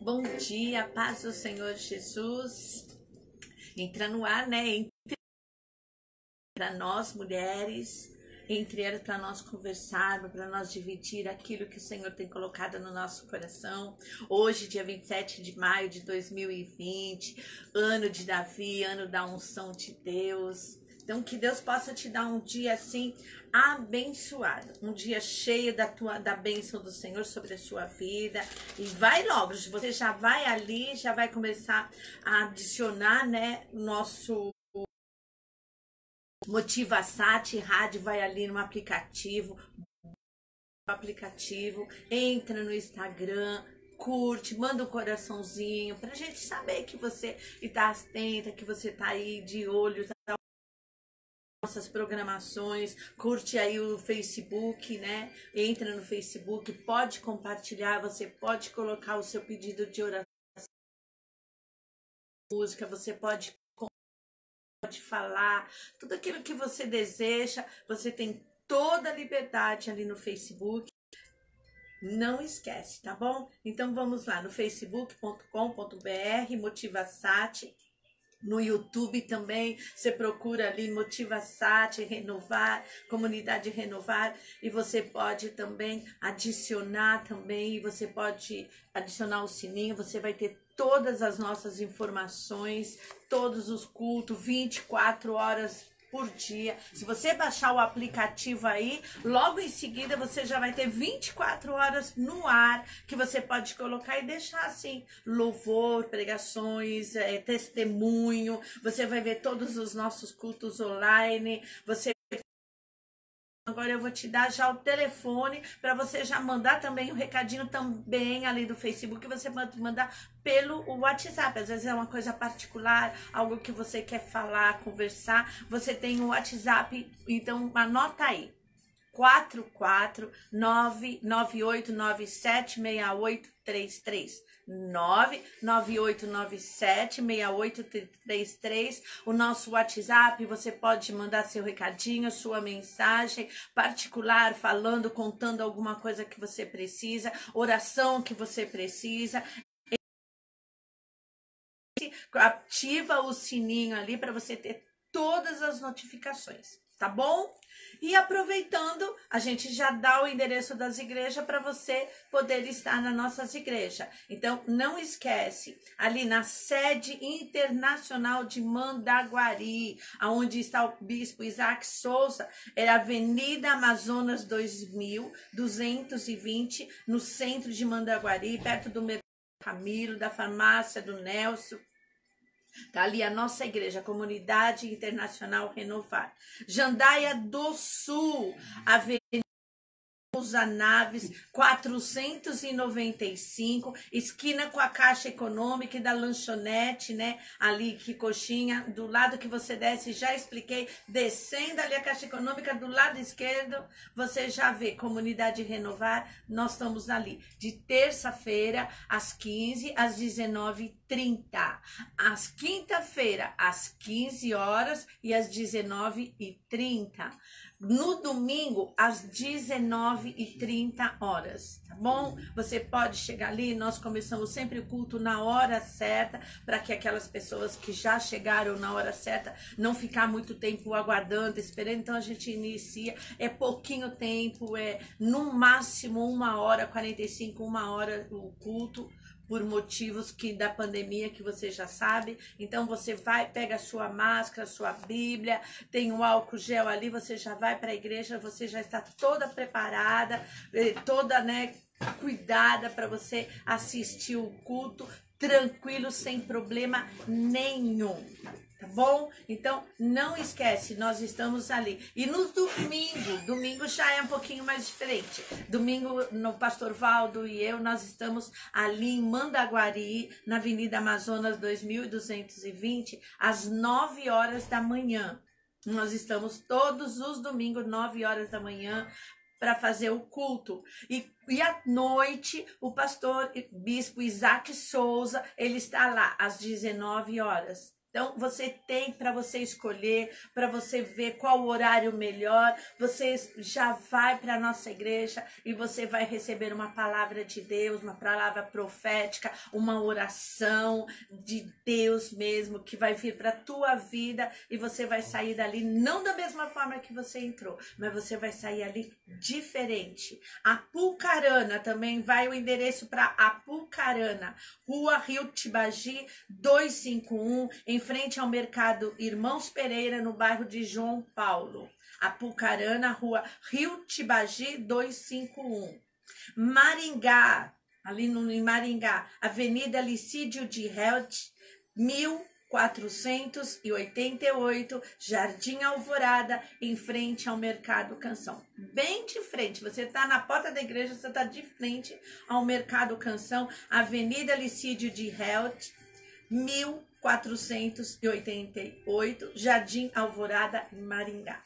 Bom dia, paz do Senhor Jesus. Entra no ar, né? Para nós mulheres, para nós conversarmos, para nós dividir aquilo que o Senhor tem colocado no nosso coração. Hoje, dia 27 de maio de 2020, ano de Davi, ano da unção de Deus. Então, que Deus possa te dar um dia assim abençoado, um dia cheio da bênção do Senhor sobre a sua vida. E vai logo, você já vai ali, já vai começar a adicionar, né, nosso Motivasat Rádio, vai ali no aplicativo, entra no Instagram, curte, manda um coraçãozinho pra gente saber que você está atenta, que você tá aí de olho, nossas programações, curte aí o Facebook, né? Entra no Facebook, pode compartilhar, você pode colocar o seu pedido de oração, música, você pode falar, tudo aquilo que você deseja, você tem toda a liberdade ali no Facebook. Não esquece, tá bom? Então vamos lá no facebook.com.br Motivasat. No YouTube também, você procura ali Motivasat, Renovar, Comunidade Renovar, e você pode também adicionar também, você pode adicionar o sininho, você vai ter todas as nossas informações, todos os cultos, 24 horas por dia. Se você baixar o aplicativo aí, logo em seguida você já vai ter 24 horas no ar, que você pode colocar e deixar assim, louvor, pregações, testemunho, você vai ver todos os nossos cultos online, Agora eu vou te dar já o telefone para você já mandar também o recadinho também ali do Facebook, você pode mandar pelo WhatsApp. Às vezes é uma coisa particular, algo que você quer falar, conversar, você tem o WhatsApp, então anota aí. 44998976833 998976833. O nosso WhatsApp, você pode mandar seu recadinho, sua mensagem particular, falando, contando alguma coisa que você precisa, oração que você precisa. Ativa o sininho ali para você ter todas as notificações, tá bom? E aproveitando, a gente já dá o endereço das igrejas para você poder estar nas nossas igrejas. Então, não esquece, ali na sede internacional de Mandaguari, onde está o bispo Isaac Souza, é a Avenida Amazonas 2220, no centro de Mandaguari, perto do Mercado Camilo, da farmácia do Nelson. Tá ali a nossa igreja, a Comunidade Internacional Renovar. Jandaia do Sul, Avenida Naves 495, esquina com a Caixa Econômica e da lanchonete, né? Ali, que coxinha, do lado que você desce, já expliquei, descendo ali a Caixa Econômica, do lado esquerdo, você já vê Comunidade Renovar. Nós estamos ali de terça-feira, às 15, às 19h30. Às quinta-feira, às 15 horas e às 19h30. No domingo, às 19h30, tá bom? Você pode chegar ali, nós começamos sempre o culto na hora certa, para que aquelas pessoas que já chegaram na hora certa não ficar muito tempo aguardando, esperando. Então a gente inicia, é pouquinho tempo, é no máximo 1h45, 1h o culto, por motivos da pandemia, que você já sabe. Então você vai, pega a sua máscara, sua Bíblia, tem o álcool gel ali, você já vai para a igreja, você já está toda preparada, toda, né, cuidada para você assistir o culto tranquilo, sem problema nenhum. Tá bom? Então, não esquece, nós estamos ali. E no domingo já é um pouquinho mais diferente. Domingo, no Pastor Valdo e eu, nós estamos ali em Mandaguari, na Avenida Amazonas 2220, às 9 horas da manhã. Nós estamos todos os domingos, 9 horas da manhã, para fazer o culto. E à noite, o pastor bispo Isaac Souza, ele está lá às 19 horas. Então, você tem para você escolher, para você ver qual o horário melhor. Você já vai para a nossa igreja e você vai receber uma palavra de Deus, uma palavra profética, uma oração de Deus mesmo, que vai vir para a tua vida e você vai sair dali não da mesma forma que você entrou, mas você vai sair ali diferente. Apucarana, também vai o endereço para Apucarana, Rua Rio Tibagi 251, em frente ao Mercado Irmãos Pereira, no bairro de João Paulo. Apucarana, Rua Rio Tibagi 251. Maringá, ali em Maringá, Avenida Licídio de Helt, 1488, Jardim Alvorada, em frente ao Mercado Canção. Bem de frente, você está na porta da igreja, você está de frente ao Mercado Canção, Avenida Licídio de Helt, 1488, Jardim Alvorada, em Maringá.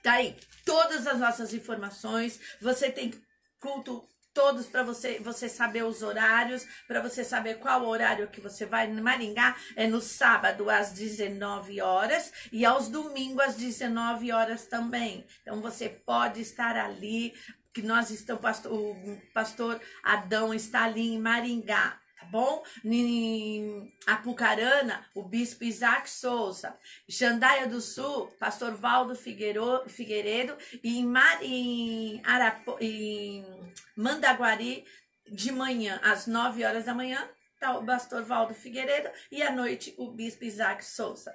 Tá aí todas as nossas informações. Você tem culto todos para você saber os horários, para você saber qual horário que você vai. Em Maringá é no sábado às 19 horas e aos domingos às 19 horas também. Então você pode estar ali, que nós estamos, o pastor Adão está ali em Maringá. Tá bom? Em Apucarana, o bispo Isaac Souza. Jandaia do Sul, pastor Valdo Figueiredo. E em Mandaguari, de manhã, às 9 horas da manhã, tá o pastor Valdo Figueiredo. E à noite, o bispo Isaac Souza.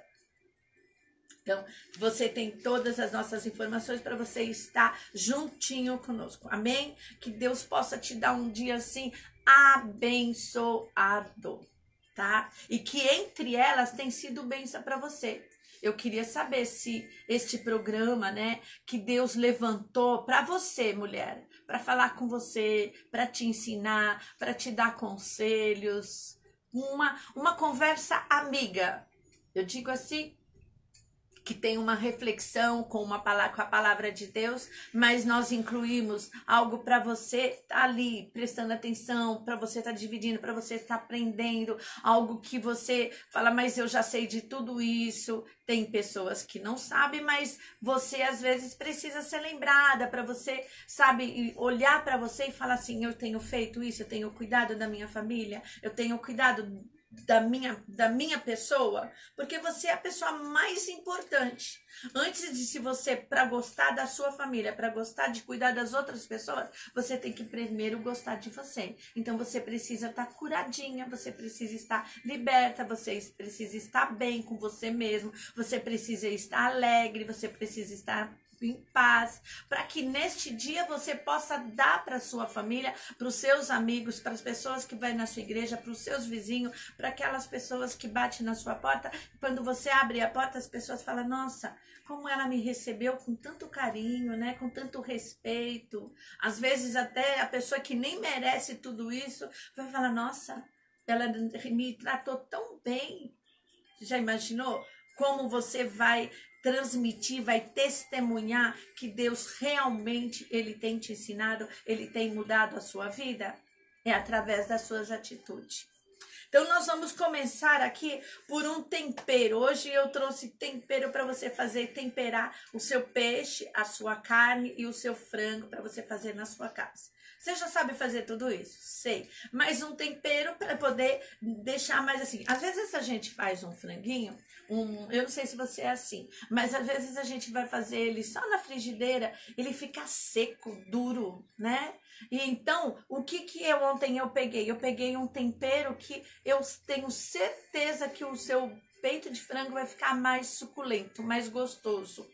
Então, você tem todas as nossas informações para você estar juntinho conosco. Amém? Que Deus possa te dar um dia assim abençoado, tá? E que entre elas tem sido bênção para você. Eu queria saber se este programa, né, que Deus levantou para você, mulher, para falar com você, para te ensinar, para te dar conselhos, uma conversa amiga. Eu digo assim, que tem uma reflexão com a palavra de Deus, mas nós incluímos algo para você estar ali prestando atenção, para você estar dividindo, para você estar aprendendo, algo que você fala, mas eu já sei de tudo isso. Tem pessoas que não sabem, mas você às vezes precisa ser lembrada para você, sabe, olhar para você e falar assim, eu tenho feito isso, eu tenho cuidado da minha família, eu tenho cuidado da minha pessoa, porque você é a pessoa mais importante. Antes de se você, para gostar da sua família, para gostar de cuidar das outras pessoas, você tem que primeiro gostar de você. Então você precisa estar curadinha, você precisa estar liberta, você precisa estar bem com você mesmo, você precisa estar alegre, você precisa estar em paz, para que neste dia você possa dar para sua família, para os seus amigos, para as pessoas que vão na sua igreja, para os seus vizinhos, para aquelas pessoas que batem na sua porta. Quando você abre a porta, as pessoas falam, nossa, como ela me recebeu com tanto carinho, né? Com tanto respeito. Às vezes até a pessoa que nem merece tudo isso vai falar, nossa, ela me tratou tão bem. Já imaginou como você vai transmitir, vai testemunhar que Deus realmente ele tem te ensinado, ele tem mudado a sua vida? É através das suas atitudes. Então nós vamos começar aqui por um tempero. Hoje eu trouxe tempero para você fazer, temperar o seu peixe, a sua carne e o seu frango para você fazer na sua casa. Você já sabe fazer tudo isso? Sei. Mas um tempero para poder deixar mais assim. Às vezes a gente faz um franguinho, eu não sei se você é assim, mas às vezes a gente vai fazer ele só na frigideira, ele fica seco, duro, né? E então, o que eu ontem eu peguei? Eu peguei um tempero que eu tenho certeza que o seu peito de frango vai ficar mais suculento, mais gostoso.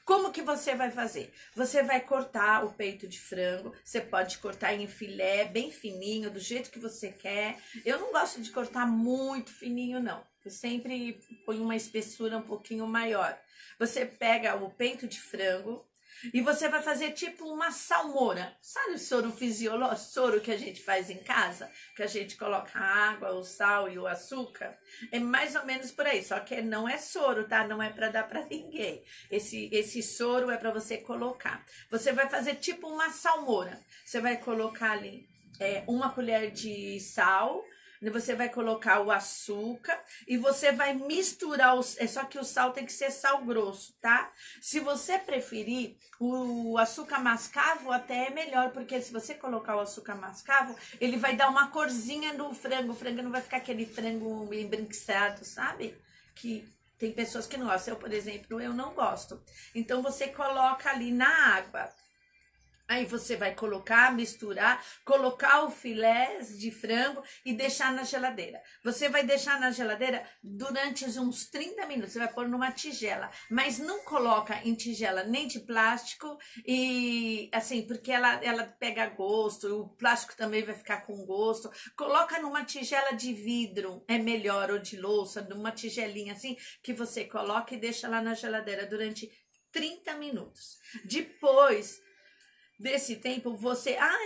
Como que você vai fazer? Você vai cortar o peito de frango, você pode cortar em filé, bem fininho, do jeito que você quer. Eu não gosto de cortar muito fininho, não. Eu sempre ponho uma espessura um pouquinho maior. Você pega o peito de frango e você vai fazer tipo uma salmoura. Sabe o soro fisiológico, soro que a gente faz em casa? Que a gente coloca a água, o sal e o açúcar? É mais ou menos por aí, só que não é soro, tá? Não é para dar para ninguém. Esse soro é para você colocar. Você vai fazer tipo uma salmoura. Você vai colocar ali uma colher de sal, Você vai colocar o açúcar e você vai misturar, só que o sal tem que ser sal grosso, tá? Se você preferir, o açúcar mascavo até é melhor, porque se você colocar o açúcar mascavo, ele vai dar uma corzinha no frango. O frango não vai ficar aquele frango embranquiçado, sabe? Que tem pessoas que não gostam. Eu, por exemplo, eu não gosto. Então, você coloca ali na água. Aí você vai colocar, misturar, colocar o filé de frango e deixar na geladeira. Você vai deixar na geladeira durante uns 30 minutos. Você vai pôr numa tigela, mas não coloca em tigela nem de plástico e assim, porque ela pega gosto, o plástico também vai ficar com gosto. Coloca numa tigela de vidro, é melhor, ou de louça, numa tigelinha assim, que você coloca e deixa lá na geladeira durante 30 minutos. Depois desse tempo,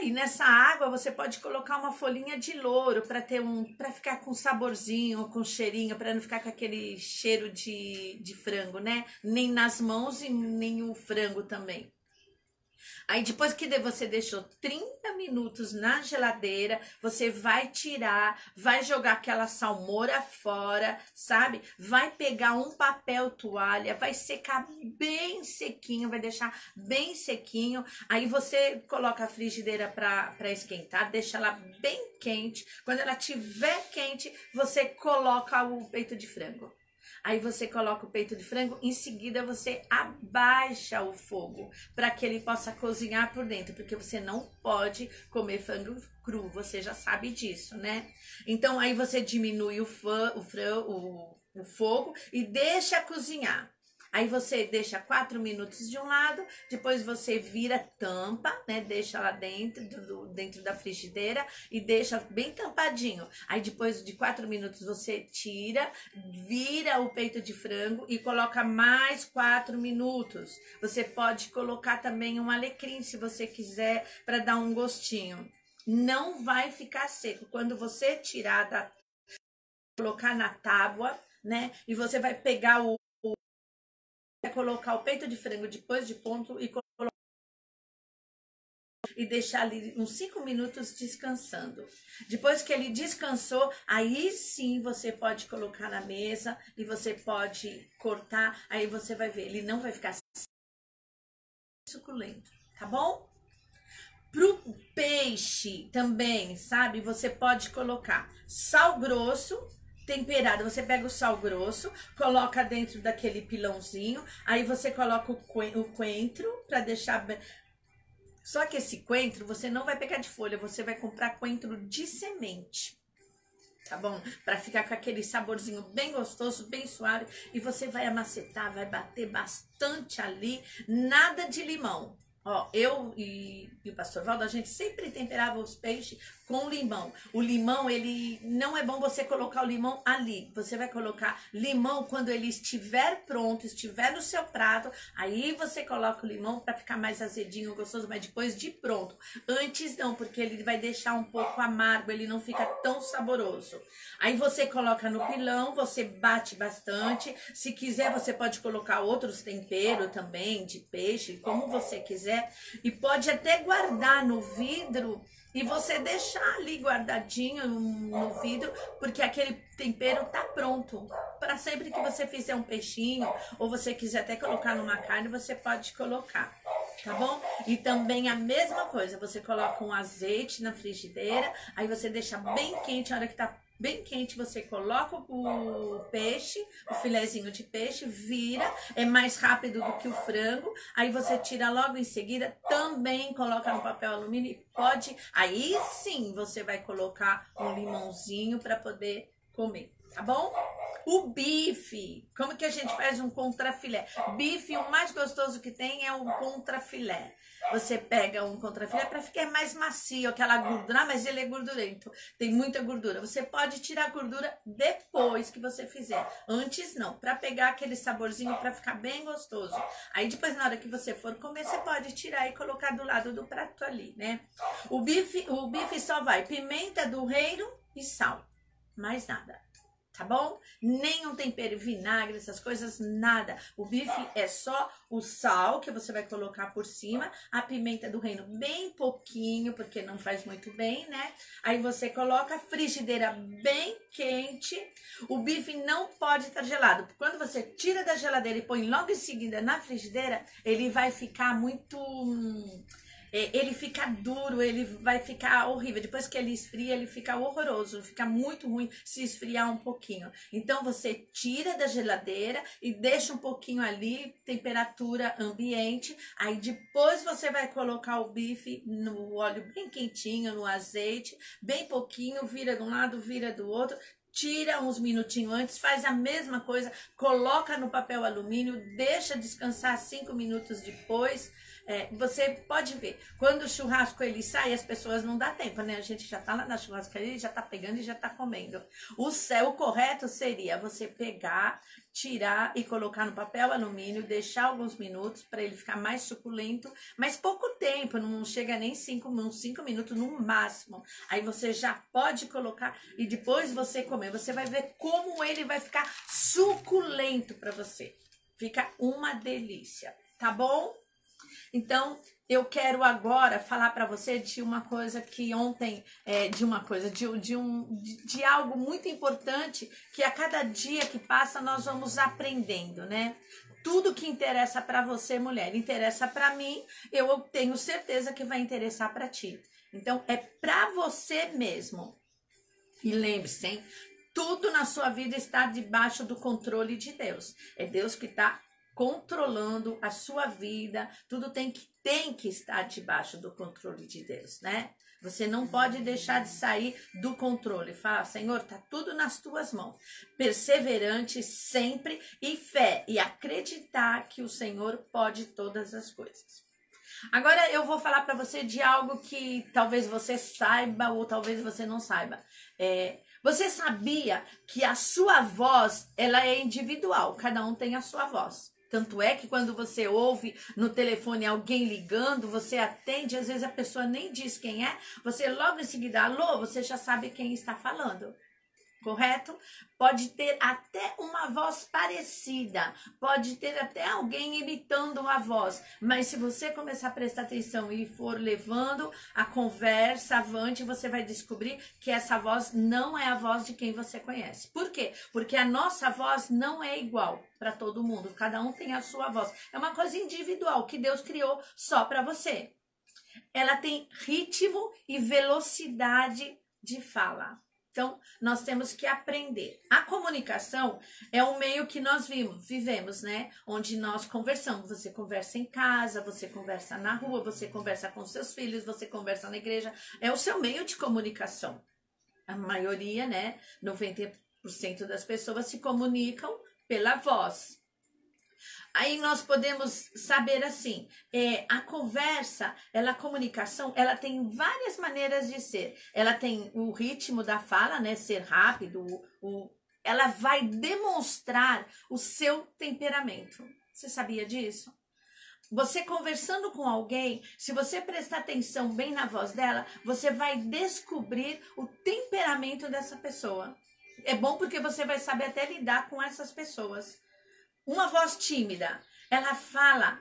e nessa água você pode colocar uma folhinha de louro para ficar com saborzinho, com cheirinho, para não ficar com aquele cheiro de frango, né? Nem nas mãos e nem o frango também. Aí depois que você deixou 30 minutos na geladeira, você vai tirar, vai jogar aquela salmoura fora, sabe? Vai pegar um papel toalha, vai secar bem sequinho, vai deixar bem sequinho. Aí você coloca a frigideira para esquentar, deixa ela bem quente. Quando ela estiver quente, você coloca o peito de frango. Aí você coloca o peito de frango, em seguida você abaixa o fogo para que ele possa cozinhar por dentro, porque você não pode comer frango cru, você já sabe disso, né? Então aí você diminui o fogo e deixa cozinhar. Aí você deixa 4 minutos de um lado, depois você vira, tampa, né? Deixa lá dentro da frigideira e deixa bem tampadinho. Aí depois de 4 minutos você tira, vira o peito de frango e coloca mais 4 minutos. Você pode colocar também um alecrim se você quiser para dar um gostinho. Não vai ficar seco. Quando você tirar colocar na tábua, né? E você vai pegar colocar o peito de frango depois de pronto e deixar ali uns 5 minutos descansando. Depois que ele descansou, aí sim você pode colocar na mesa e você pode cortar, aí você vai ver, ele não vai ficar suculento, tá bom? Pro peixe também, sabe? Você pode colocar sal grosso temperado. Você pega o sal grosso, coloca dentro daquele pilãozinho, aí você coloca o coentro para deixar. Só que esse coentro você não vai pegar de folha, você vai comprar coentro de semente. Tá bom? Para ficar com aquele saborzinho bem gostoso, bem suave. E você vai amacetar, vai bater bastante ali. Nada de limão. Ó, eu e o pastor Valdo, a gente sempre temperava os peixes com limão. O limão, ele não é bom você colocar o limão ali. Você vai colocar limão quando ele estiver pronto, estiver no seu prato. Aí você coloca o limão para ficar mais azedinho, gostoso, mas depois de pronto. Antes não, porque ele vai deixar um pouco amargo, ele não fica tão saboroso. Aí você coloca no pilão, você bate bastante. Se quiser, você pode colocar outros temperos também, de peixe, como você quiser. E pode até guardar no vidro e você deixar ali guardadinho no vidro, porque aquele tempero tá pronto. Para sempre que você fizer um peixinho, ou você quiser até colocar numa carne, você pode colocar, tá bom? E também a mesma coisa, você coloca um azeite na frigideira, aí você deixa bem quente, a hora que tá bem quente, você coloca o peixe, o filezinho de peixe, vira, é mais rápido do que o frango, aí você tira logo em seguida, também coloca no papel alumínio e pode, aí sim você vai colocar um limãozinho para poder comer, tá bom? O bife, como que a gente faz um contrafilé? Bife, o mais gostoso que tem é o contrafilé. Você pega um contrafilé para ficar mais macio, aquela gordura, mas ele é gordurento, tem muita gordura. Você pode tirar a gordura depois que você fizer, antes não, para pegar aquele saborzinho, para ficar bem gostoso. Aí depois, na hora que você for comer, você pode tirar e colocar do lado do prato ali, né? O bife só vai pimenta do reino e sal, mais nada. tá bom? Nenhum tempero, vinagre, essas coisas, nada. O bife é só o sal que você vai colocar por cima, a pimenta do reino bem pouquinho, porque não faz muito bem, né? Aí você coloca a frigideira bem quente. O bife não pode estar gelado. Quando você tira da geladeira e põe logo em seguida na frigideira, ele vai ficar muito... ele fica duro, ele vai ficar horrível. Depois que ele esfria, ele fica horroroso, fica muito ruim se esfriar um pouquinho. Então você tira da geladeira e deixa um pouquinho ali, temperatura ambiente. Aí depois você vai colocar o bife no óleo bem quentinho, no azeite, bem pouquinho, vira de um lado, vira do outro. Tira uns minutinhos antes, faz a mesma coisa, coloca no papel alumínio, deixa descansar 5 minutos depois. Você pode ver, quando o churrasco ele sai, as pessoas não dá tempo, né? A gente já tá lá na churrascaria, já tá pegando e já tá comendo. O correto seria você pegar, tirar e colocar no papel alumínio, deixar alguns minutos para ele ficar mais suculento, mas pouco tempo, não chega nem 5 minutos no máximo. Aí você já pode colocar e depois você comer. Você vai ver como ele vai ficar suculento para você. Fica uma delícia, tá bom? Então, eu quero agora falar para você de uma coisa que ontem, de algo muito importante que a cada dia que passa nós vamos aprendendo, né? Tudo que interessa para você, mulher, interessa para mim, eu tenho certeza que vai interessar para ti. Então, é para você mesmo. E lembre-se, hein? Tudo na sua vida está debaixo do controle de Deus. É Deus que está controlando a sua vida, tudo tem que estar debaixo do controle de Deus, né? Você não pode deixar de sair do controle. Fala, Senhor, tá tudo nas tuas mãos. Perseverante sempre e fé e acreditar que o Senhor pode todas as coisas. Agora eu vou falar para você de algo que talvez você saiba ou talvez você não saiba. Você sabia que a sua voz, ela é individual, cada um tem a sua voz. Tanto é que quando você ouve no telefone alguém ligando, você atende, às vezes a pessoa nem diz quem é, você logo em seguida, alô, você já sabe quem está falando. Correto? Pode ter até uma voz parecida, pode ter até alguém imitando a voz, mas se você começar a prestar atenção e for levando a conversa avante, você vai descobrir que essa voz não é a voz de quem você conhece. Por quê? Porque a nossa voz não é igual para todo mundo, cada um tem a sua voz. É uma coisa individual que Deus criou só para você. Ela tem ritmo e velocidade de fala. Então, nós temos que aprender. A comunicação é um meio que nós vivemos, né? Onde nós conversamos. Você conversa em casa, você conversa na rua, você conversa com seus filhos, você conversa na igreja. É o seu meio de comunicação. A maioria, né? 90% das pessoas se comunicam pela voz. Aí nós podemos saber assim, a conversa, a comunicação, ela tem várias maneiras de ser. Ela tem o ritmo da fala, né, ser rápido, ela vai demonstrar o seu temperamento. Você sabia disso? Você conversando com alguém, se você prestar atenção bem na voz dela, você vai descobrir o temperamento dessa pessoa. É bom porque você vai saber até lidar com essas pessoas. Uma voz tímida, ela fala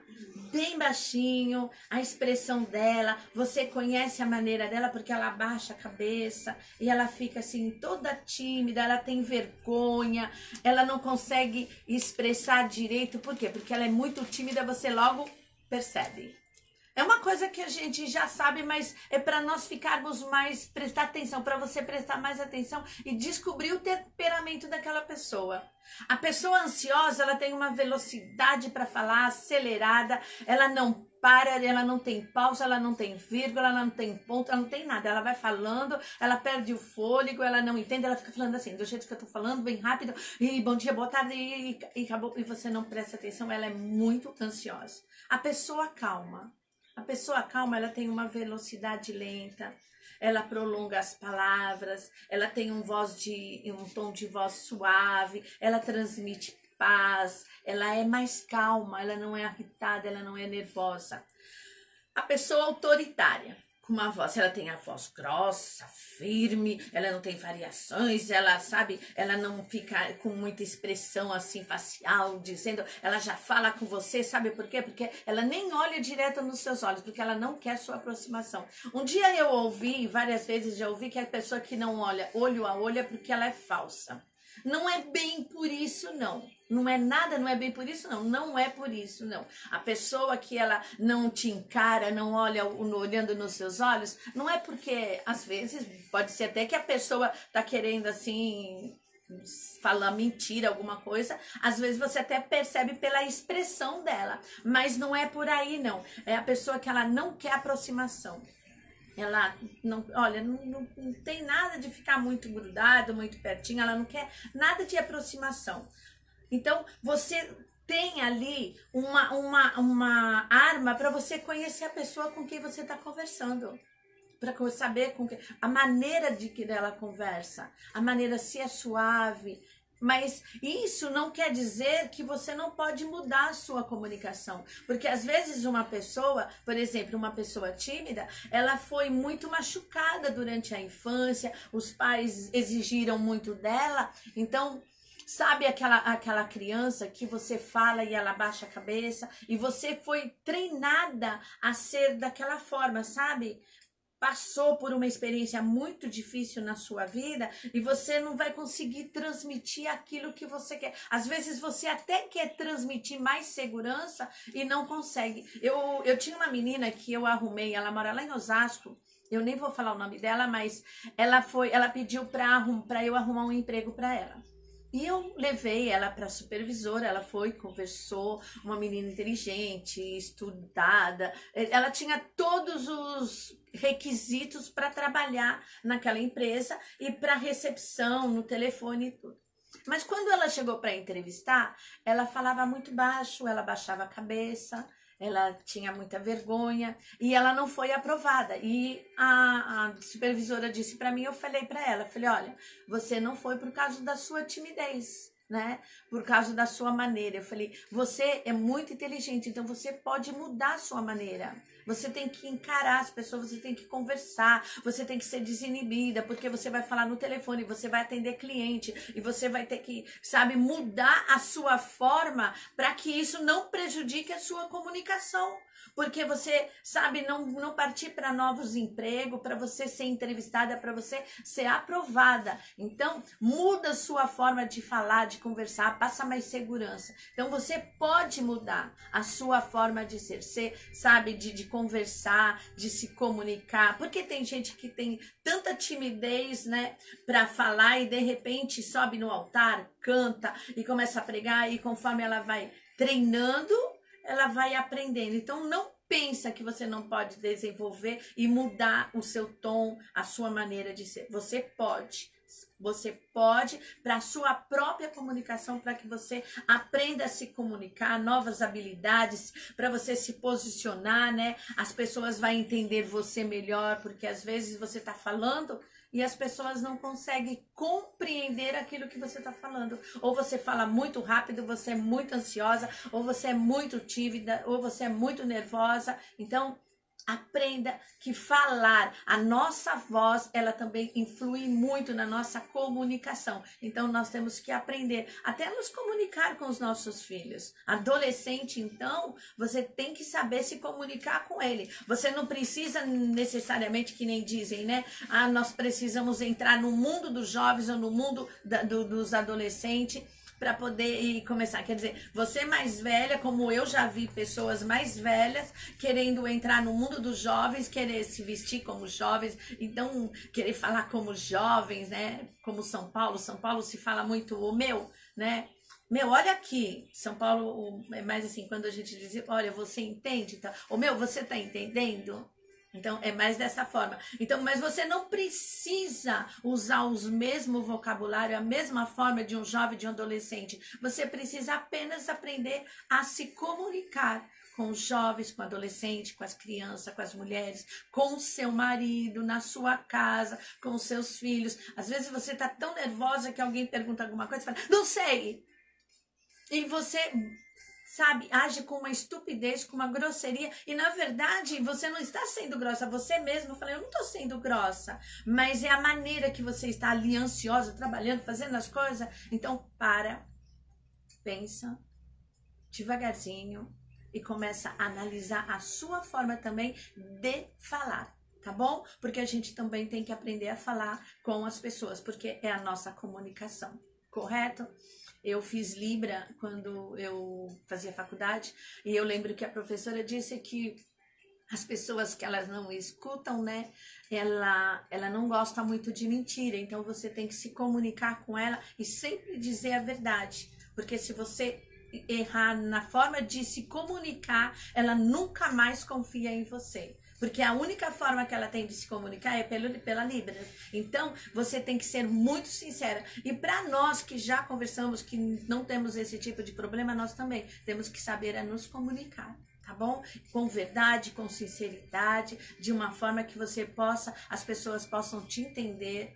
bem baixinho, a expressão dela, você conhece a maneira dela porque ela abaixa a cabeça e ela fica assim toda tímida, ela tem vergonha, ela não consegue expressar direito, por quê? Porque ela é muito tímida, você logo percebe. É uma coisa que a gente já sabe, mas é para nós ficarmos mais, prestar atenção, para você prestar mais atenção e descobrir o temperamento daquela pessoa. A pessoa ansiosa, ela tem uma velocidade para falar acelerada, ela não para, ela não tem pausa, ela não tem vírgula, ela não tem ponto, ela não tem nada. Ela vai falando, ela perde o fôlego, ela não entende, ela fica falando assim, do jeito que eu tô falando, bem rápido, e bom dia, boa tarde, e acabou, e você não presta atenção, ela é muito ansiosa. A pessoa calma, ela tem uma velocidade lenta, ela prolonga as palavras, ela tem um tom de voz suave, ela transmite paz, ela é mais calma, ela não é irritada, ela não é nervosa. A pessoa autoritária, com uma voz, se ela tem a voz grossa, firme, ela não tem variações, ela sabe, ela não fica com muita expressão assim facial, dizendo, ela já fala com você, sabe por quê? Porque ela nem olha direto nos seus olhos, porque ela não quer sua aproximação. Um dia eu ouvi, várias vezes já ouvi, que a pessoa que não olha olho a olho é porque ela é falsa. Não é bem por isso, não. Não é nada, não é bem por isso, não. Não é por isso, não. A pessoa que ela não te encara, não olha olhando nos seus olhos, não é porque, às vezes, pode ser até que a pessoa tá querendo, assim, falar mentira, alguma coisa. Às vezes você até percebe pela expressão dela. Mas não é por aí, não. É a pessoa que ela não quer aproximação. Ela não, olha, não tem nada de ficar muito grudado, muito pertinho, ela não quer nada de aproximação. Então, você tem ali uma arma para você conhecer a pessoa com quem você está conversando. Para saber a maneira de que ela conversa, a maneira se é suave. Mas isso não quer dizer que você não pode mudar a sua comunicação. Porque às vezes uma pessoa, por exemplo, uma pessoa tímida, ela foi muito machucada durante a infância, os pais exigiram muito dela. Então, sabe aquela criança que você fala e ela baixa a cabeça? E você foi treinada a ser daquela forma, sabe? Passou por uma experiência muito difícil na sua vida e você não vai conseguir transmitir aquilo que você quer. Às vezes você até quer transmitir mais segurança e não consegue. Eu tinha uma menina que eu arrumei, ela mora lá em Osasco. Eu nem vou falar o nome dela, mas ela pediu para eu arrumar um emprego para ela. E eu levei ela para a supervisora, ela foi, conversou, uma menina inteligente, estudada, ela tinha todos os requisitos para trabalhar naquela empresa e para recepção, no telefone e tudo. Mas quando ela chegou para entrevistar, ela falava muito baixo, ela baixava a cabeça, ela tinha muita vergonha e ela não foi aprovada. E a supervisora disse para mim, eu falei para ela, falei, olha, você não foi por causa da sua timidez, né? Por causa da sua maneira. Eu falei, você é muito inteligente, então você pode mudar a sua maneira. Você tem que encarar as pessoas, você tem que conversar, você tem que ser desinibida, porque você vai falar no telefone, você vai atender cliente e você vai ter que, sabe, mudar a sua forma para que isso não prejudique a sua comunicação. Porque você, sabe, não partir para novos empregos, para você ser entrevistada, para você ser aprovada. Então, muda a sua forma de falar, de conversar, passa mais segurança. Então, você pode mudar a sua forma de ser, sabe, de conversar, de se comunicar. Porque tem gente que tem tanta timidez, né, para falar e de repente sobe no altar, canta e começa a pregar e conforme ela vai treinando, ela vai aprendendo. Então, não pensa que você não pode desenvolver e mudar o seu tom, a sua maneira de ser. Você pode. Você pode, para a sua própria comunicação, para que você aprenda a se comunicar, novas habilidades, para você se posicionar, né? As pessoas vão entender você melhor, porque às vezes você está falando e as pessoas não conseguem compreender aquilo que você está falando. Ou você fala muito rápido, você é muito ansiosa, ou você é muito tímida, ou você é muito nervosa. Então, aprenda que falar, a nossa voz, ela também influi muito na nossa comunicação. Então, nós temos que aprender até nos comunicar com os nossos filhos. Adolescente, então, você tem que saber se comunicar com ele. Você não precisa necessariamente, que nem dizem, né? Ah, nós precisamos entrar no mundo dos jovens ou no mundo dos adolescentes para poder ir começar. Quer dizer, você mais velha, como eu já vi pessoas mais velhas querendo entrar no mundo dos jovens, querer se vestir como jovens, então querer falar como jovens, né? Como São Paulo se fala muito o meu, né? Meu, olha aqui, São Paulo é mais assim, quando a gente diz, olha, você entende? Tá? O meu, você tá entendendo? Então, é mais dessa forma. Então, mas você não precisa usar os mesmo vocabulário, a mesma forma de um jovem, de um adolescente. Você precisa apenas aprender a se comunicar com os jovens, com o adolescente, com as crianças, com as mulheres, com o seu marido, na sua casa, com os seus filhos. Às vezes você está tão nervosa que alguém pergunta alguma coisa e fala, não sei. E você sabe, age com uma estupidez, com uma grosseria, e na verdade você não está sendo grossa, você mesmo fala, eu não estou sendo grossa, mas é a maneira que você está ali ansiosa, trabalhando, fazendo as coisas. Então para, pensa devagarzinho e começa a analisar a sua forma também de falar, tá bom? Porque a gente também tem que aprender a falar com as pessoas, porque é a nossa comunicação, correto? Eu fiz Libra quando eu fazia faculdade e eu lembro que a professora disse que as pessoas que elas não escutam, né? Ela não gosta muito de mentira, então você tem que se comunicar com ela e sempre dizer a verdade, porque se você errar na forma de se comunicar, ela nunca mais confia em você. Porque a única forma que ela tem de se comunicar é pela Libras. Então, você tem que ser muito sincera. E para nós que já conversamos, que não temos esse tipo de problema, nós também temos que saber a nos comunicar, tá bom? Com verdade, com sinceridade, de uma forma que você possa, as pessoas possam te entender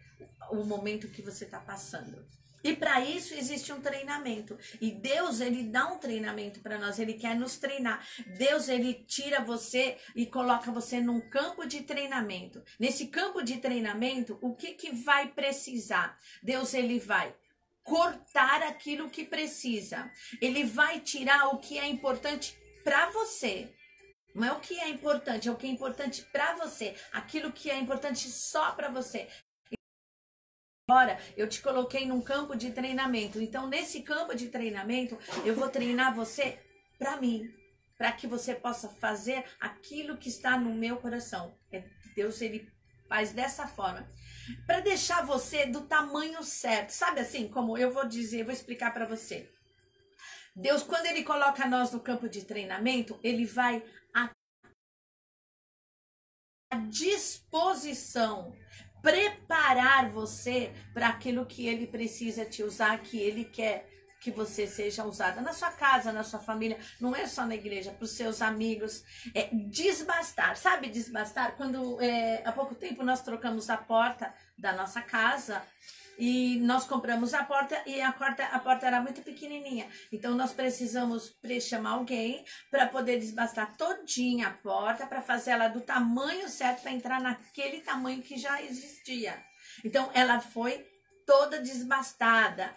o momento que você está passando. E para isso existe um treinamento. E Deus, ele dá um treinamento para nós. Ele quer nos treinar. Deus, ele tira você e coloca você num campo de treinamento. Nesse campo de treinamento, o que vai precisar? Deus, ele vai cortar aquilo que precisa. Ele vai tirar o que é importante para você. Não é o que é importante, é o que é importante para você. Aquilo que é importante só para você. Agora, eu te coloquei num campo de treinamento. Então, nesse campo de treinamento, eu vou treinar você para mim, para que você possa fazer aquilo que está no meu coração. Deus, ele faz dessa forma, para deixar você do tamanho certo. Sabe assim, como eu vou dizer, vou explicar para você. Deus, quando ele coloca nós no campo de treinamento, ele vai à disposição, preparar você para aquilo que ele precisa te usar, que ele quer que você seja usada na sua casa, na sua família, não é só na igreja, para os seus amigos. É desbastar, sabe desbastar? Quando há pouco tempo nós trocamos a porta da nossa casa e nós compramos a porta e a porta era muito pequenininha. Então nós precisamos chamar alguém para poder desbastar todinha a porta, para fazer ela do tamanho certo para entrar naquele tamanho que já existia. Então ela foi toda desbastada.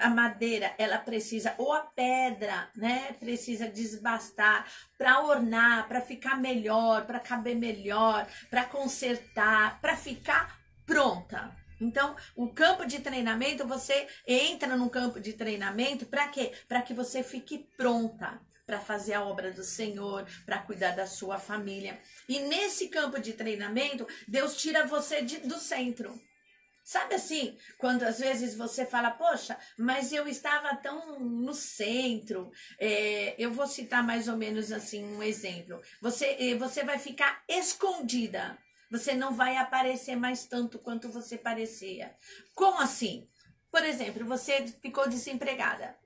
A madeira, ela precisa, ou a pedra, né, precisa desbastar para ornar, para ficar melhor, para caber melhor, para consertar, para ficar pronta. Então, o campo de treinamento, você entra no campo de treinamento para quê? Para que você fique pronta para fazer a obra do Senhor, para cuidar da sua família. E nesse campo de treinamento, Deus tira você do centro. Sabe assim, quando às vezes você fala, poxa, mas eu estava tão no centro. Eu vou citar mais ou menos assim um exemplo. Você vai ficar escondida. Você não vai aparecer mais tanto quanto você parecia. Como assim? Por exemplo, você ficou desempregada.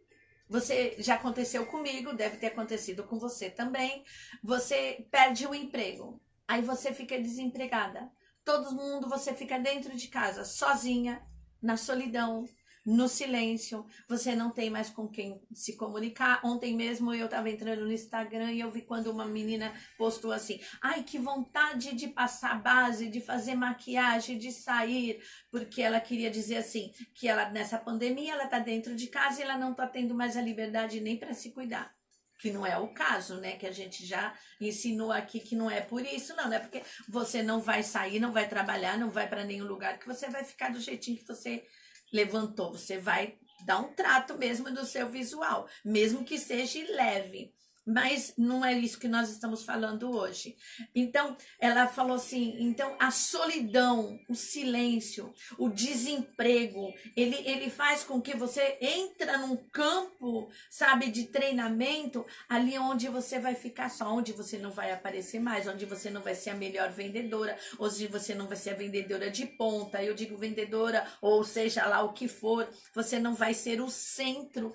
Você já aconteceu comigo, deve ter acontecido com você também. Você perde o emprego. Aí você fica desempregada. Todo mundo, você fica dentro de casa, sozinha, na solidão, no silêncio. Você não tem mais com quem se comunicar. Ontem mesmo eu estava entrando no Instagram e eu vi quando uma menina postou assim: ai, que vontade de passar base, de fazer maquiagem, de sair. Porque ela queria dizer assim, que ela nessa pandemia ela está dentro de casa e ela não está tendo mais a liberdade nem para se cuidar. Que não é o caso, né? Que a gente já ensinou aqui que não é por isso, não. Não é porque você não vai sair, não vai trabalhar, não vai para nenhum lugar que você vai ficar do jeitinho que você levantou. Você vai dar um trato mesmo do seu visual, mesmo que seja leve. Mas não é isso que nós estamos falando hoje. Então, ela falou assim, então a solidão, o silêncio, o desemprego, ele faz com que você entra num campo, sabe, de treinamento, ali onde você vai ficar só, onde você não vai aparecer mais, onde você não vai ser a melhor vendedora, onde você não vai ser a vendedora de ponta, eu digo vendedora, ou seja lá o que for, você não vai ser o centro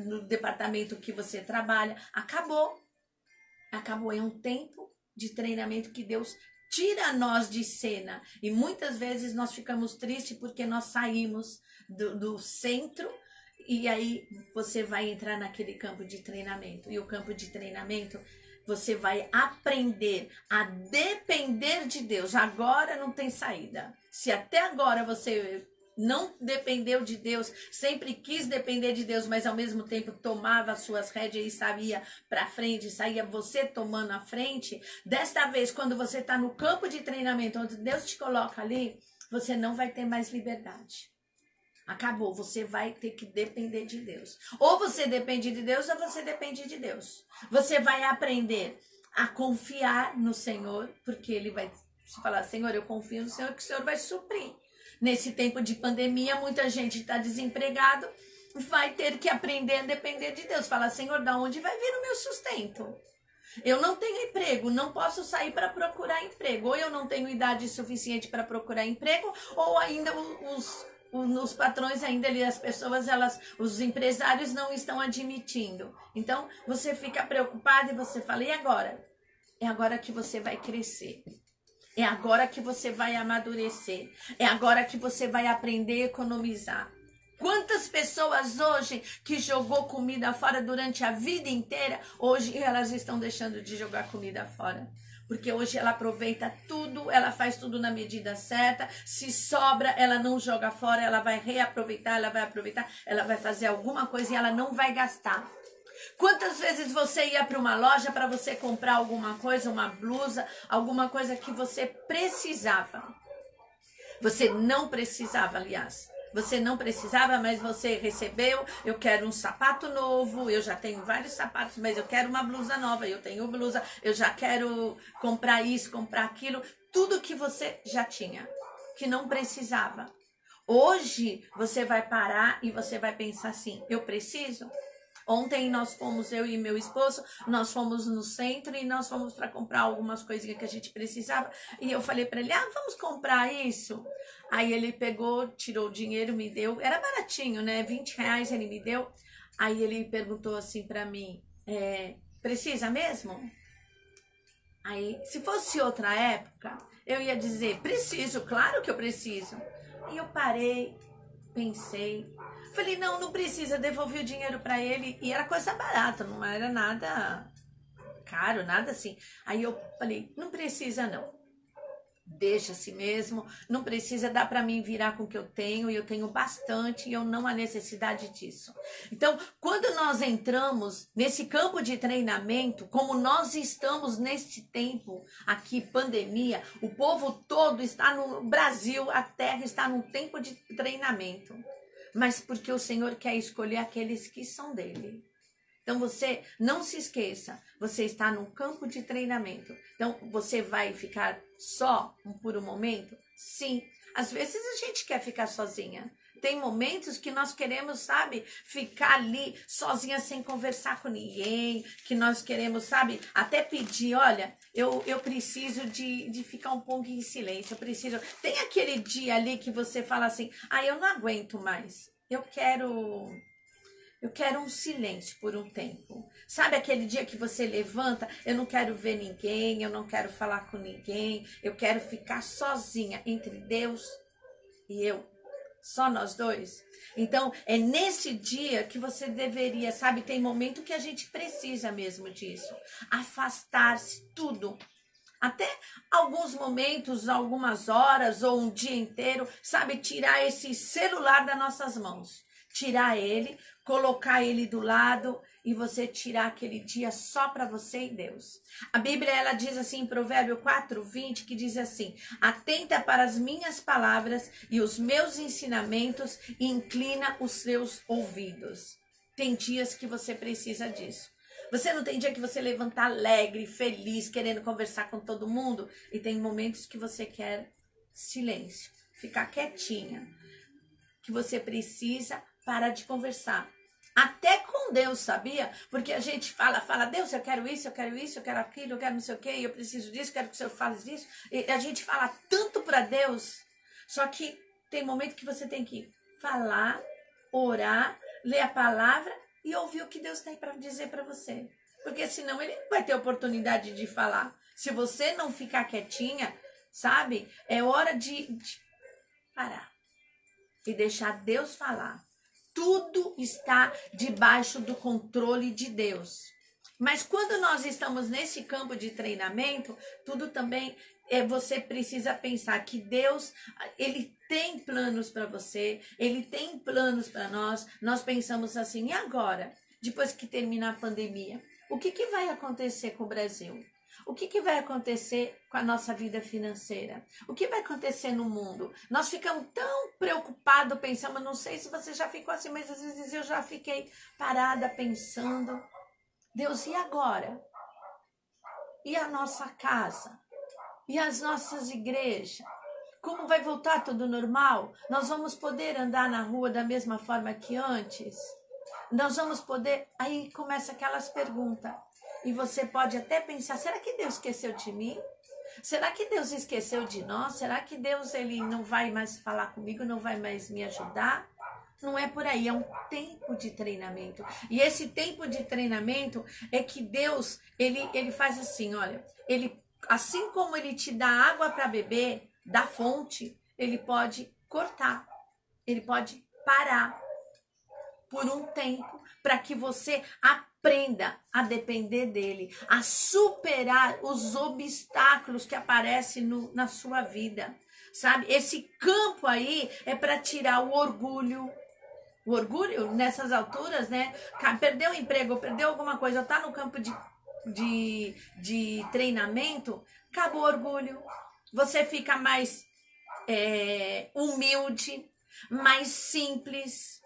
do departamento que você trabalha. Acabou, é um tempo de treinamento que Deus tira nós de cena. E muitas vezes nós ficamos tristes porque nós saímos do centro E aí você vai entrar naquele campo de treinamento. E o campo de treinamento, você vai aprender a depender de Deus. Agora não tem saída. Se até agora você não dependeu de Deus, sempre quis depender de Deus, mas ao mesmo tempo tomava as suas rédeas e saía para frente, saía você tomando a frente, desta vez, quando você está no campo de treinamento, onde Deus te coloca ali, você não vai ter mais liberdade. Acabou, você vai ter que depender de Deus. Ou você depende de Deus, ou você depende de Deus. Você vai aprender a confiar no Senhor, porque Ele vai falar, Senhor, eu confio no Senhor, que o Senhor vai suprir. Nesse tempo de pandemia, muita gente está desempregado, vai ter que aprender a depender de Deus. Fala, Senhor, da onde vai vir o meu sustento? Eu não tenho emprego, não posso sair para procurar emprego. Ou eu não tenho idade suficiente para procurar emprego, ou ainda os patrões, ainda ali, as pessoas, os empresários não estão admitindo. Então, você fica preocupado e você fala, e agora? É agora que você vai crescer. É agora que você vai amadurecer. É agora que você vai aprender a economizar. Quantas pessoas hoje que jogou comida fora durante a vida inteira, hoje elas estão deixando de jogar comida fora. Porque hoje ela aproveita tudo, ela faz tudo na medida certa. Se sobra, ela não joga fora, ela vai reaproveitar, ela vai aproveitar, ela vai fazer alguma coisa e ela não vai gastar. Quantas vezes você ia para uma loja para você comprar alguma coisa, uma blusa, alguma coisa que você precisava? Você não precisava, aliás. Você não precisava, mas você recebeu, eu quero um sapato novo, eu já tenho vários sapatos, mas eu quero uma blusa nova, eu tenho blusa, eu já quero comprar isso, comprar aquilo, tudo que você já tinha, que não precisava. Hoje você vai parar e você vai pensar assim, eu preciso? Ontem nós fomos, eu e meu esposo, nós fomos no centro e nós fomos para comprar algumas coisinhas que a gente precisava. E eu falei para ele, vamos comprar isso? Aí ele pegou, tirou o dinheiro, me deu, era baratinho, né? R$20 ele me deu. Aí ele perguntou assim para mim, precisa mesmo? Aí, se fosse outra época, eu ia dizer, preciso, claro que eu preciso. E eu parei, pensei, falei, não precisa, devolvi o dinheiro para ele e era coisa barata, não era nada caro, nada assim. Aí eu falei, não precisa não, deixa assim mesmo, não precisa, dá para mim virar com o que eu tenho e eu tenho bastante e eu não há necessidade disso. Então, quando nós entramos nesse campo de treinamento, como nós estamos neste tempo aqui, pandemia, o povo todo está no Brasil, a terra está num tempo de treinamento. Mas porque o Senhor quer escolher aqueles que são dele. Então você não se esqueça, você está num campo de treinamento. Então você vai ficar só por um momento? Sim. Às vezes a gente quer ficar sozinha. Tem momentos que nós queremos, sabe, ficar ali sozinha sem conversar com ninguém, que nós queremos, sabe, até pedir, olha, eu preciso de ficar um pouco em silêncio, eu preciso... Tem aquele dia ali que você fala assim, eu não aguento mais, eu quero um silêncio por um tempo. Sabe aquele dia que você levanta, eu não quero ver ninguém, eu não quero falar com ninguém, eu quero ficar sozinha entre Deus e eu. Só nós dois. Então, é nesse dia que você deveria, sabe, tem momento que a gente precisa mesmo disso. Afastar-se, tudo. Até alguns momentos, algumas horas ou um dia inteiro, sabe, tirar esse celular das nossas mãos. Tirar ele, colocar ele do lado e você tirar aquele dia só para você e Deus. A Bíblia, ela diz assim em Provérbio 4:20, que diz assim, atenta para as minhas palavras e os meus ensinamentos e inclina os seus ouvidos. Tem dias que você precisa disso. Você não tem dia que você levanta alegre, feliz, querendo conversar com todo mundo? E tem momentos que você quer silêncio, ficar quietinha. Que você precisa parar de conversar. Até com Deus, sabia? Porque a gente fala, Deus, eu quero isso, eu quero isso, eu quero aquilo, eu quero não sei o quê, eu preciso disso, quero que o Senhor fale isso. E a gente fala tanto para Deus, só que tem momento que você tem que falar, orar, ler a palavra e ouvir o que Deus tem para dizer para você. Porque senão ele não vai ter oportunidade de falar. Se você não ficar quietinha, sabe? É hora de parar e deixar Deus falar. tudo está debaixo do controle de Deus. Mas quando nós estamos nesse campo de treinamento, tudo também você precisa pensar que Deus, ele tem planos para você, ele tem planos para nós. Nós pensamos assim, e agora? Depois que terminar a pandemia, o que vai acontecer com o Brasil? O que vai acontecer com a nossa vida financeira? O que vai acontecer no mundo? Nós ficamos tão preocupados, pensando, não sei se você já ficou assim, mas às vezes eu já fiquei parada pensando, Deus, e agora? E a nossa casa? E as nossas igrejas? Como vai voltar tudo normal? Nós vamos poder andar na rua da mesma forma que antes? Nós vamos poder... Aí começa aquelas perguntas. E você pode até pensar, será que Deus esqueceu de mim? Será que Deus esqueceu de nós? Será que Deus ele não vai mais falar comigo, não vai mais me ajudar? Não é por aí, é um tempo de treinamento. E esse tempo de treinamento é que Deus, ele faz assim, olha, ele, assim como ele te dá água para beber da fonte, ele pode cortar, ele pode parar por um tempo para que você aprenda a depender dele, a superar os obstáculos que aparecem na sua vida, sabe? Esse campo aí é para tirar o orgulho. O orgulho, nessas alturas, né? Perdeu o emprego, perdeu alguma coisa, tá no campo de treinamento, acabou o orgulho. Você fica mais humilde, mais simples.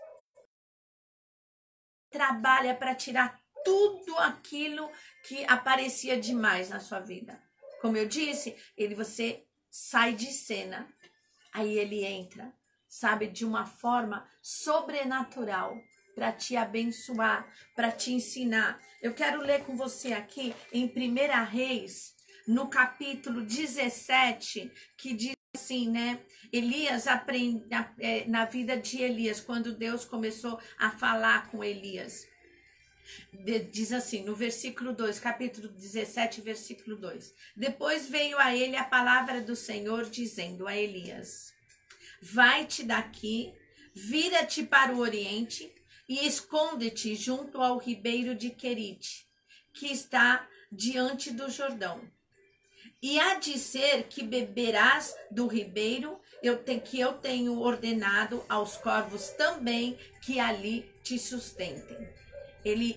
Trabalha para tirar tudo aquilo que aparecia demais na sua vida. Como eu disse, você sai de cena, aí ele entra, sabe, de uma forma sobrenatural para te abençoar, para te ensinar. Eu quero ler com você aqui em 1 Reis, no capítulo 17, que diz assim, né? Elias aprende na vida de Elias, quando Deus começou a falar com Elias. Diz assim, no versículo 2, capítulo 17, versículo 2. Depois veio a ele a palavra do Senhor, dizendo a Elias: vai-te daqui, vira-te para o oriente e esconde-te junto ao ribeiro de Querite, que está diante do Jordão. E há de ser que beberás do ribeiro, que eu tenho ordenado aos corvos também que ali te sustentem. Ele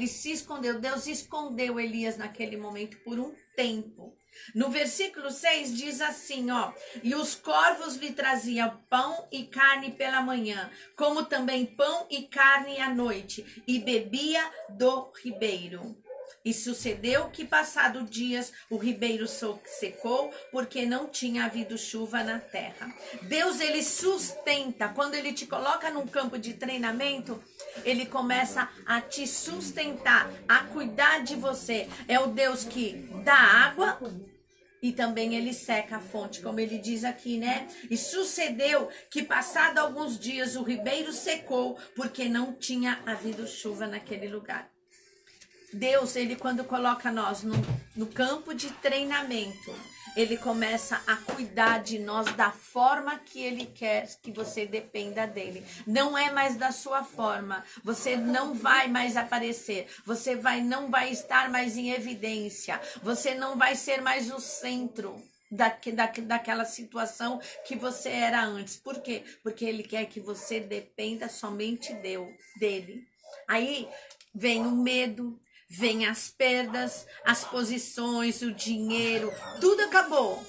se escondeu, Deus escondeu Elias naquele momento por um tempo. No versículo 6 diz assim, ó: e os corvos lhe traziam pão e carne pela manhã, como também pão e carne à noite, e bebia do ribeiro. E sucedeu que, passado dias, o ribeiro secou, porque não tinha havido chuva na terra. Deus, ele sustenta. Quando ele te coloca num campo de treinamento, ele começa a te sustentar, a cuidar de você. É o Deus que dá água e também ele seca a fonte, como ele diz aqui, né? E sucedeu que, passado alguns dias, o ribeiro secou, porque não tinha havido chuva naquele lugar. Deus, ele quando coloca nós no campo de treinamento, ele começa a cuidar de nós da forma que ele quer que você dependa dele. Não é mais da sua forma. Você não vai mais aparecer. Você não vai estar mais em evidência. Você não vai ser mais o centro daquela situação que você era antes. Por quê? Porque ele quer que você dependa somente dele. Aí vem o medo, vem as perdas, as posições, o dinheiro, tudo acabou.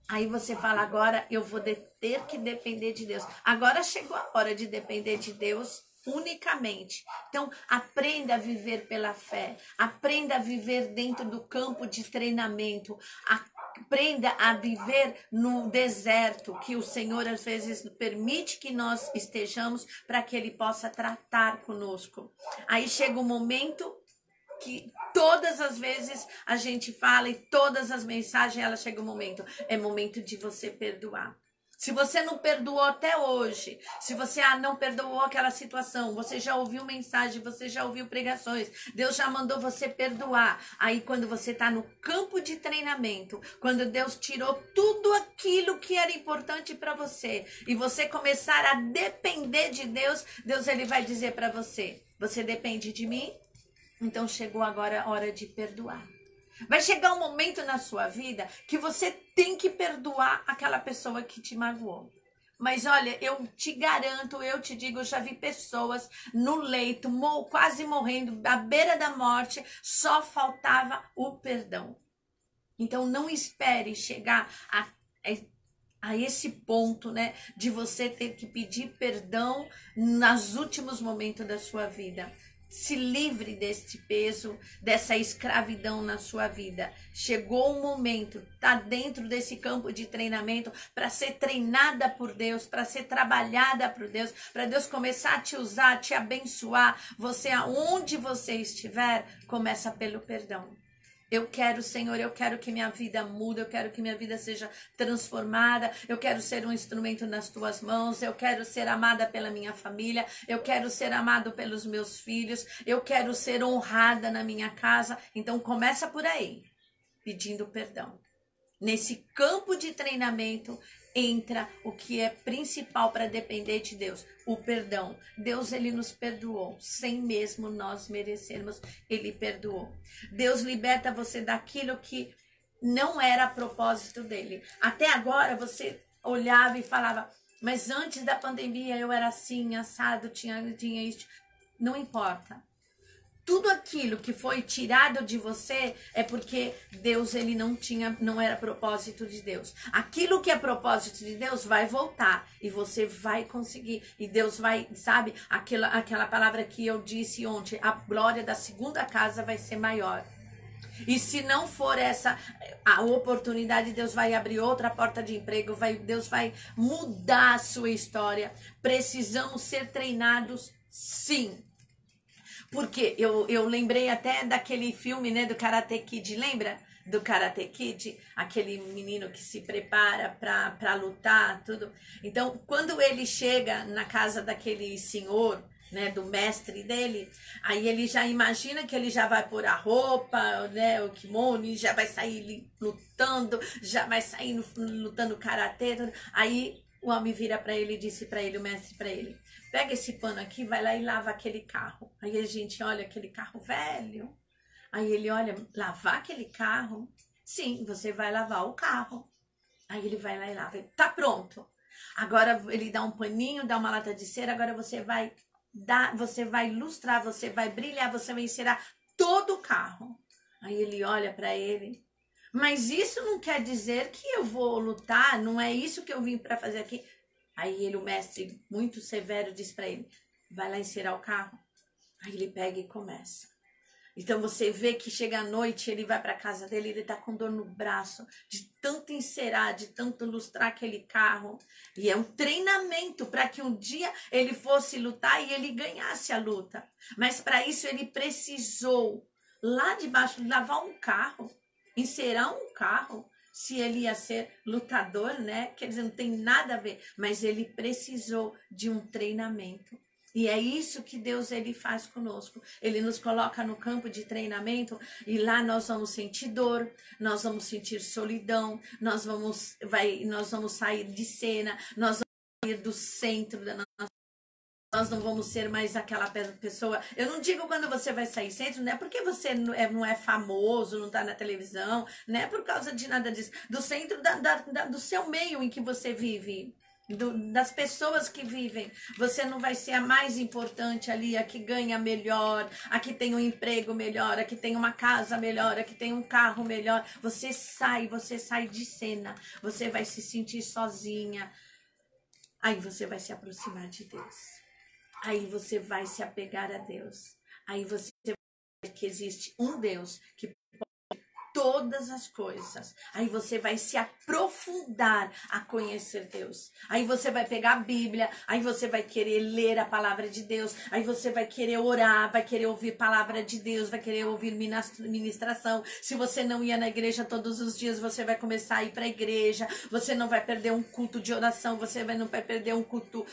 Aí você fala, agora eu vou ter que depender de Deus. Agora chegou a hora de depender de Deus unicamente. Então, aprenda a viver pela fé. Aprenda a viver dentro do campo de treinamento. Aprenda a viver no deserto, que o Senhor às vezes permite que nós estejamos para que Ele possa tratar conosco. Aí chega um momento que todas as vezes a gente fala e todas as mensagens, ela chega um momento, é momento de você perdoar. Se você não perdoou até hoje, se você não perdoou aquela situação, você já ouviu mensagem, você já ouviu pregações, Deus já mandou você perdoar. Aí quando você está no campo de treinamento, quando Deus tirou tudo aquilo que era importante para você e você começar a depender de Deus, Deus ele vai dizer para você: você depende de mim? Então chegou agora a hora de perdoar. Vai chegar um momento na sua vida que você tem que perdoar aquela pessoa que te magoou. Mas olha, eu te garanto, eu te digo, eu já vi pessoas no leito, quase morrendo, à beira da morte, só faltava o perdão. Então não espere chegar a esse ponto, né, de você ter que pedir perdão nos últimos momentos da sua vida. Se livre deste peso, dessa escravidão na sua vida. Chegou o momento, tá dentro desse campo de treinamento para ser treinada por Deus, para ser trabalhada por Deus, para Deus começar a te usar, a te abençoar. Você, aonde você estiver, começa pelo perdão. Eu quero, Senhor, eu quero que minha vida mude, eu quero que minha vida seja transformada, eu quero ser um instrumento nas tuas mãos, eu quero ser amada pela minha família, eu quero ser amado pelos meus filhos, eu quero ser honrada na minha casa. Então começa por aí, pedindo perdão. Nesse campo de treinamento entra o que é principal para depender de Deus, o perdão. Deus, ele nos perdoou, sem mesmo nós merecermos, ele perdoou. Deus liberta você daquilo que não era propósito dele. Até agora você olhava e falava, mas antes da pandemia eu era assim, assado, tinha isso. Não importa. Tudo aquilo que foi tirado de você é porque Deus, ele não era propósito de Deus. Aquilo que é propósito de Deus vai voltar e você vai conseguir. E Deus vai, sabe, aquela palavra que eu disse ontem, a glória da segunda casa vai ser maior. E se não for essa a oportunidade, Deus vai abrir outra porta de emprego, Deus vai mudar a sua história. Precisamos ser treinados, sim. Porque eu lembrei até daquele filme, né, do Karate Kid, lembra? Do Karate Kid, aquele menino que se prepara para lutar, tudo. Então, quando ele chega na casa daquele senhor, né, do mestre dele, aí ele já imagina que ele já vai pôr a roupa, né, o kimono, e já vai sair lutando, já vai sair lutando karatê, tudo. Aí o homem vira para ele e disse para ele, o mestre para ele, pega esse pano aqui, vai lá e lava aquele carro. Aí a gente olha aquele carro velho. Aí ele olha, lavar aquele carro? Sim, você vai lavar o carro. Aí ele vai lá e lava. Tá pronto. Agora ele dá um paninho, dá uma lata de cera, agora você vai lustrar, você vai brilhar, você vai encerar todo o carro. Aí ele olha para ele. Mas isso não quer dizer que eu vou lutar, não é isso que eu vim para fazer aqui. Aí ele, o mestre, muito severo, diz para ele, vai lá encerar o carro. Aí ele pega e começa. Então você vê que chega à noite, ele vai para casa dele, ele tá com dor no braço, de tanto encerar, de tanto lustrar aquele carro. E é um treinamento para que um dia ele fosse lutar e ele ganhasse a luta. Mas para isso ele precisou, lá debaixo, lavar um carro, encerar um carro. Se ele ia ser lutador, né? Quer dizer, não tem nada a ver. Mas ele precisou de um treinamento. E é isso que Deus, ele faz conosco. Ele nos coloca no campo de treinamento e lá nós vamos sentir dor, nós vamos sentir solidão, nós vamos sair de cena, nós vamos sair do centro da nossa. Nós não vamos ser mais aquela pessoa. Eu não digo quando você vai sair centro, não é porque você não é famoso, não está na televisão, não é por causa de nada disso. Do centro do seu meio em que você vive, das pessoas que vivem. Você não vai ser a mais importante ali, a que ganha melhor, a que tem um emprego melhor, a que tem uma casa melhor, a que tem um carro melhor. Você sai de cena. Você vai se sentir sozinha. Aí você vai se aproximar de Deus. Aí você vai se apegar a Deus. Aí você vai ver que existe um Deus que pode todas as coisas. Aí você vai se aprofundar a conhecer Deus. Aí você vai pegar a Bíblia, aí você vai querer ler a palavra de Deus, aí você vai querer orar, vai querer ouvir palavra de Deus, vai querer ouvir ministração. Se você não ia na igreja todos os dias, você vai começar a ir para a igreja. Você não vai perder um culto de oração, não vai perder um culto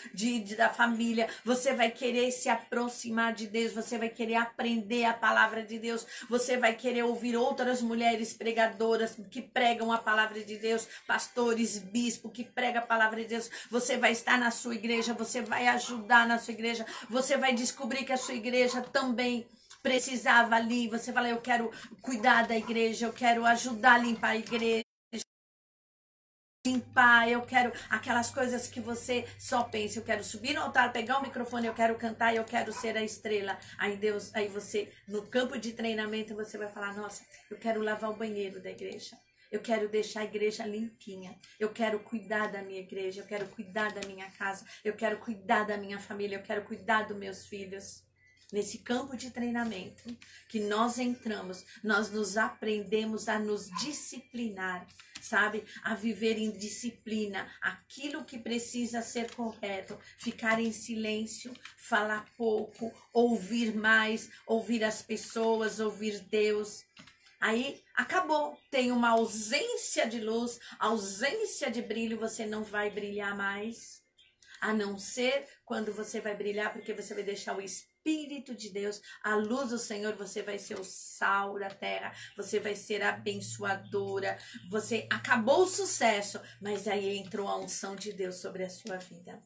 da família. Você vai querer se aproximar de Deus, você vai querer aprender a palavra de Deus, você vai querer ouvir outras mulheres pregadoras que pregam a palavra de Deus, pastores, bispo que prega a palavra de Deus. Você vai estar na sua igreja, você vai ajudar na sua igreja, você vai descobrir que a sua igreja também precisava ali. Você fala, eu quero cuidar da igreja, eu quero ajudar a limpar a igreja, eu quero aquelas coisas que você só pensa, eu quero subir no altar, pegar o microfone, eu quero cantar, eu quero ser a estrela. Aí você, no campo de treinamento, você vai falar, nossa, eu quero lavar o banheiro da igreja. Eu quero deixar a igreja limpinha. Eu quero cuidar da minha igreja, eu quero cuidar da minha casa, eu quero cuidar da minha família, eu quero cuidar dos meus filhos. Nesse campo de treinamento que nós entramos, nós nos aprendemos a nos disciplinar, sabe? A viver em disciplina, aquilo que precisa ser correto, ficar em silêncio, falar pouco, ouvir mais, ouvir as pessoas, ouvir Deus. Aí acabou, tem uma ausência de luz, ausência de brilho, você não vai brilhar mais. A não ser quando você vai brilhar, porque você vai deixar o Espírito de Deus, a luz do Senhor, você vai ser o sal da terra, você vai ser abençoadora, você acabou o sucesso, mas aí entrou a unção de Deus sobre a sua vida.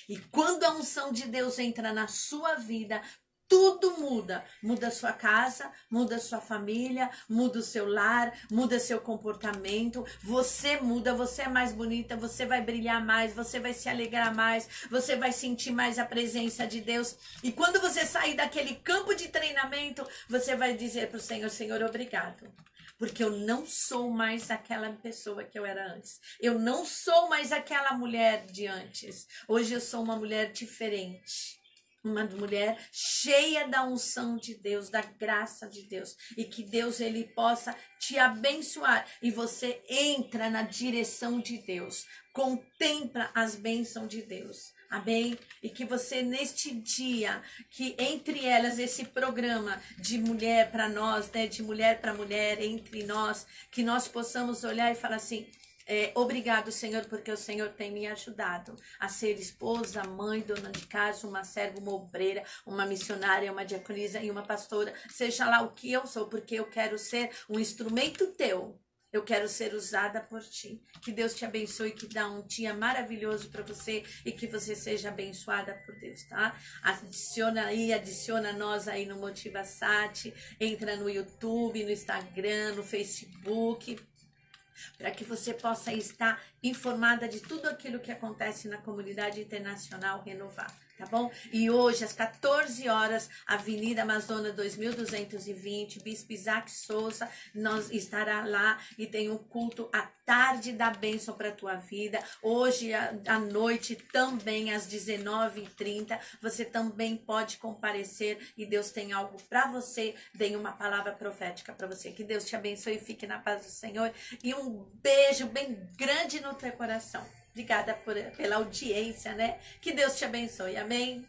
E quando a unção de Deus entra na sua vida, tudo muda. Muda a sua casa, muda a sua família, muda o seu lar, muda seu comportamento. Você muda, você é mais bonita, você vai brilhar mais, você vai se alegrar mais, você vai sentir mais a presença de Deus. E quando você sair daquele campo de treinamento, você vai dizer para o Senhor, Senhor, obrigado. Porque eu não sou mais aquela pessoa que eu era antes. Eu não sou mais aquela mulher de antes. Hoje eu sou uma mulher diferente. Uma mulher cheia da unção de Deus, da graça de Deus. E que Deus, ele possa te abençoar. E você entra na direção de Deus. Contempla as bênçãos de Deus. Amém? E que você neste dia, que entre elas esse programa de mulher para nós, né? De mulher para mulher, entre nós, que nós possamos olhar e falar assim... obrigado, Senhor, porque o Senhor tem me ajudado a ser esposa, mãe, dona de casa, uma serva, uma obreira, uma missionária, uma diaconisa e uma pastora, seja lá o que eu sou, porque eu quero ser um instrumento teu. Eu quero ser usada por ti. Que Deus te abençoe, que dá um dia maravilhoso para você e que você seja abençoada por Deus, tá? Adiciona nós aí no Motiva Sat, entra no YouTube, no Instagram, no Facebook, para que você possa estar informada de tudo aquilo que acontece na comunidade internacional Renovar, tá bom? E hoje, às 14 horas, Avenida Amazonas 2220, Bispo Isaac Souza, nós estará lá e tem um culto à tarde da bênção para a tua vida. Hoje, à noite, também às 19h30, você também pode comparecer e Deus tem algo para você, tem uma palavra profética para você. Que Deus te abençoe e fique na paz do Senhor. E um beijo bem grande no teu coração. Obrigada pela audiência, né? Que Deus te abençoe. Amém?